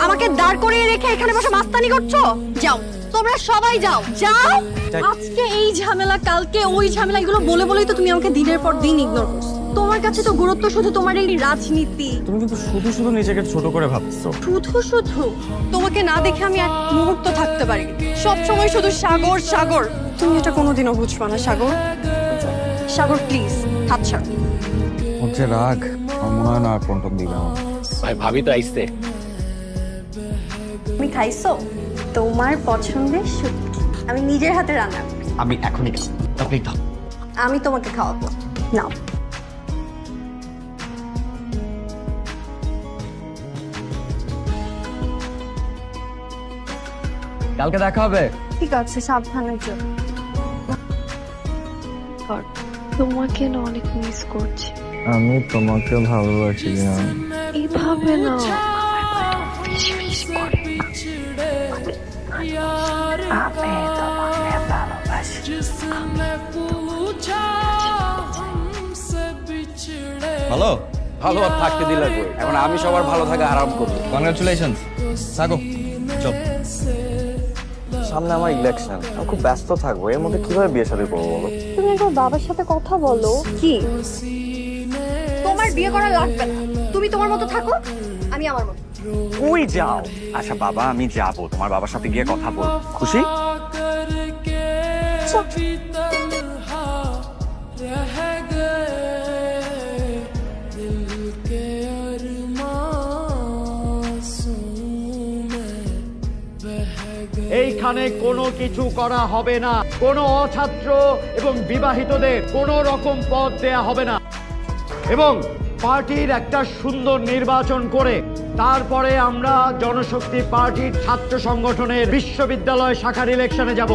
আমাকে দাঁড় করিয়ে রেখে এখানে বসে মাস্তানি করছো? যাও, তোমরা সবাই যাও, যাও। আজকে এই ঝামেলা, কালকে ওই ঝামেলা, এগুলো বলে বলেই তো তুমি আমাকে দিনের পর দিন ইগনোর করছো। তোমার কাছে তো গুরুত্ব শুধু তোমার এই রাজনীতি। তুমি কিন্তু শুধু শুধু নিজেকে ছোট করে ভাবছো। শুধু শুধু তোমাকে না দেখে আমি এক মুহূর্ত থাকতে পারি। সব সময় শুধু সাগর সাগর। তুমি এটা কোনোদিনও বুঝবা না সাগর। সাগর প্লিজ হাত ছাড়ো। হচ্ছে রাগ মনে হয় না আর কন্ট্রোল দিবে আমার। ভাই ভাবি তো আইসতে। তুমি খাইছো তোমার পছন্দের শুটকি? আমি নিজের হাতে রান্না করি। আমি এখনই আপনি দাও। আমি তোমাকে খাওয়াবো, নাও। কালকে দেখা হবে। ঠিক আছে, সাবধানে যাও। তোমাকে না অনেক মিস করছি। আমি তোমাকে ভালোবাসি না। এইভাবে না বেশি বেশি করে। আমি তোমাকে ভালোবাসি। হ্যালো, ভালো আর থাকতে দিলে কই? এখন আমি সবার ভালো থাকা আরাম করবো। কনগ্রাচুলেশনস। থাকো চল। সামনে আমার ইলেকশন, আমি খুব ব্যস্ত থাকবো। এর মধ্যে কিভাবে বিয়ে শাদী করবো বলো? তুমি একবার বাবার সাথে কথা বলো। কি তোমার বিয়ে করা লাগবে না, তুমি তোমার মতো থাকো, আমি আমার মতো। কই যাও? আচ্ছা বাবা, আমি যাবো তোমার বাবার সাথে গিয়ে কথা বলবো। খুশি? এইখানে কোনো কিছু করা হবে না। কোনো অছাত্র এবং বিবাহিতদের কোনো রকম পদ দেয়া হবে না, এবং পার্টির একটা সুন্দর নির্বাচন করে তারপরে আমরা জনশক্তি পার্টির ছাত্র সংগঠনের বিশ্ববিদ্যালয় শাখার ইলেকশনে যাব।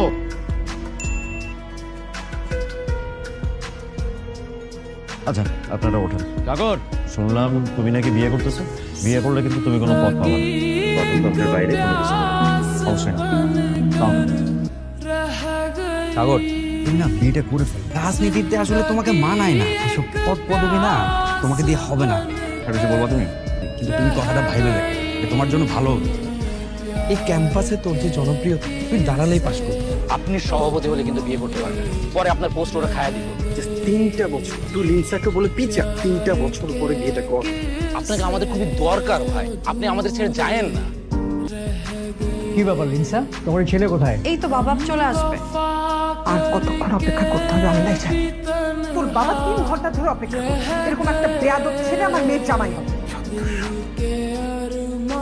আচ্ছা আপনারা ওঠেন। সাগর, শুনলাম তুমি নাকি বিয়ে করতেছো। বিয়ে করলে কিন্তু তুমি কোনো পথ পাবে না। গণতন্ত্রের বাইরে কোনো কিছু হবে না। অবশ্যই না। সাগর, তুমি না বিয়েটা করে ফেল। রাজনীতিতে আসলে তোমাকে মানায় না, এসব পদ পদবি না তোমাকে দিয়ে হবে না। আর কিছু বলবা তুমি? কিন্তু তুমি কথাটা ভাইবে দেখ, যে তোমার জন্য ভালো হবে। এই ক্যাম্পাসে তোর যে জনপ্রিয়তা, তুই দাঁড়ালেই পাস করবি। আপনি সভাপতি হলে কিন্তু বিয়ে করতে পারবেন, পরে আপনার পোস্ট ওরা খায়া দিব। 3টা বছর তুই লিনসাকে বলে পিছা, 3টা বছর পরে বিয়েটা কর। আপনাকে আমাদের খুবই দরকার ভাই, আপনি আমাদের ছেড়ে যায়েন না। কি ব্যাপার লিনসা, তোমার ছেলে কোথায়? এই তো বাবা চলে আসবে। আর কতক্ষণ অপেক্ষা করতে হবে আল্লাহ জানে। তোর বাবা 3 ঘন্টা ধরে অপেক্ষা করছে। এরকম একটা বেয়াদব ছেলে আমার মেয়ের জামাই হবে।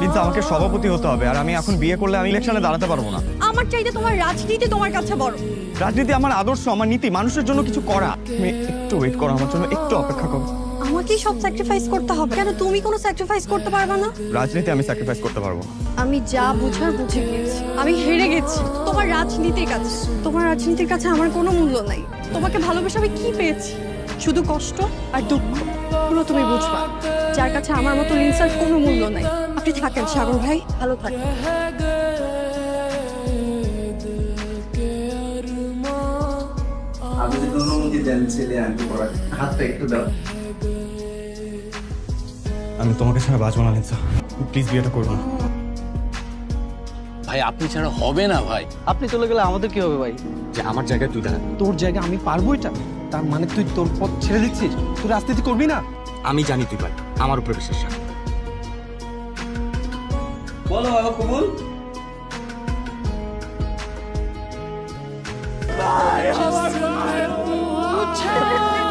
কিন্তু আমাকে সভাপতি হতে হবে, আর আমি এখন বিয়ে করলে আমি ইলেকশনে দাঁড়াতে পারবো না। আমার চাইতে তোমার রাজনীতি তোমার কাছে বড়। রাজনীতি আমার আদর্শ, আমার নীতি, মানুষের জন্য কিছু করা। তুমি একটু ওয়েট করো আমার জন্য, একটু অপেক্ষা করো। আমাকেই সব স্যাক্রিফাইস করতে হবে কেন? তুমি কোনো স্যাক্রিফাইস করতে পারবে না? রাজনীতি আমি স্যাক্রিফাইস করতে পারবো না। আমি যা বুঝার বুঝে গেছি, আমি হেরে গেছি তোমার রাজনীতির কাছে। তোমার রাজনীতির কাছে আমার কোনো মূল্য নাই। তোমাকে ভালোবেসে আমি কি পেয়েছি? শুধু কষ্ট আর দুঃখ। পুরো তুমি বুঝবা, যার কাছে আমার মতো লিনসার কোনো মূল্য নাই। আপনি থাকেন সাগর ভাই, ভালো থাকেন। আপনি যদি অনুমতি দেন ছেলে আনতে পড়ার হাতটা একটু দাও। আমি তোমাকে ছাড়া বাঁচবো না লিনসা, প্লিজ বিয়েটা করবো না। ভাই আপনি ছাড়া হবে না ভাই। আপনি চলে গেলে আমাদের কি হবে ভাই? যে আমার জায়গায় তুই দাঁড়া। তোর জায়গা আমি পারবো এটা? তার মানে তুই তোর পথ ছেড়ে দিচ্ছিস? তুই রাজনীতি করবি না? আমি জানি তুই পারবি, আমার উপরে বিশ্বাস রাখ। বলো বাবা কবুল।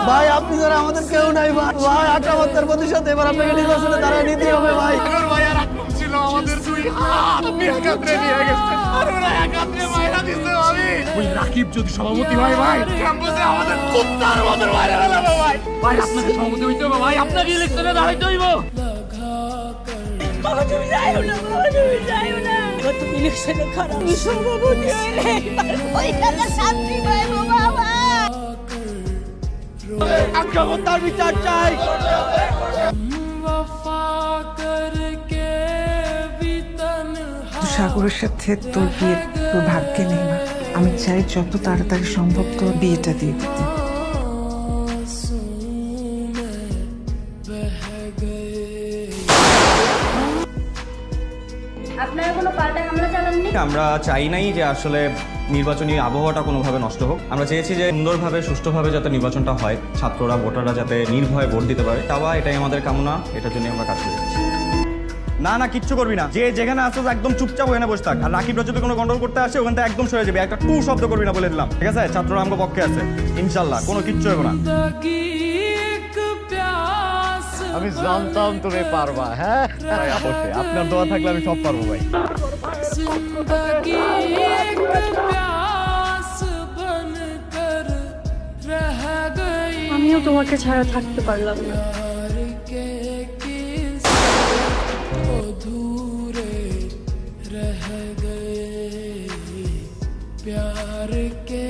ভাই আপনি যারা আমাদের কেউ নাই ভাই। ভাই 78 প্রতিশত, এবার আপনাকে নির্বাচনে দাঁড়ায় নিতে হবে ভাই। ভাই আর ছিল আমাদের দুই হাত, আপনি একাত্রে নিয়ে গেছেন। আর ওরা একাত্রে মাইরা দিছে ভাই। ওই রাকিব যদি সভাপতি হয় ভাই, ক্যাম্পাসে আমাদের কুত্তার মতো মাইরা ফেলাবে ভাই। ভাই আপনাকে সভাপতি হইতে হবে ভাই, আপনাকে ইলেকশনে দাঁড়াইতে হইব। বাবা তুমি যাইও না, বাবা তুমি যাইও না। এবার তুমি ইলেকশনে খারাপ সভাপতি হইলে ওই টাকা শান্তি পাইবো বাবা। আক্রমণতার বিচার চাই। সাগরের সাথে তোর বিয়ে তোর ভাগ্যে নেই না। আমি চাই যত তাড়াতাড়ি সম্ভব তোর বিয়েটা দিয়ে দিতে। আপনারা কোনো পাল্টা হামলা চালাননি? আমরা চাই নাই যে আসলে নির্বাচনী আবহাওয়াটা কোনোভাবে নষ্ট হোক। আমরা চেয়েছি যে সুন্দরভাবে সুষ্ঠুভাবে যাতে নির্বাচনটা হয়, ছাত্ররা ভোটাররা যাতে নির্ভয়ে ভোট দিতে পারে, তাওয়া এটাই আমাদের কামনা, এটার জন্য আমরা কাজ করে যাচ্ছি। না না, কিচ্ছু করবি না, যে যেখানে আসছো একদম চুপচাপ ওখানে বসে থাক। আর রাকিবরা যদি কোনো গন্ডগোল করতে আসে ওখান থেকে একদম সরে যাবে, একটা টু শব্দ করবি না বলে দিলাম, ঠিক আছে? ছাত্ররা আমার পক্ষে আছে ইনশাল্লাহ, কোনো কিচ্ছু হবে না। আমি জানতাম তুমি পারবা। হ্যাঁ ভাই, অবশ্যই আপনার দোয়া থাকলে আমি সব পারবো ভাই। আমিও তোমাকে ছাড়া থাকতে পারলাম না। प्यार के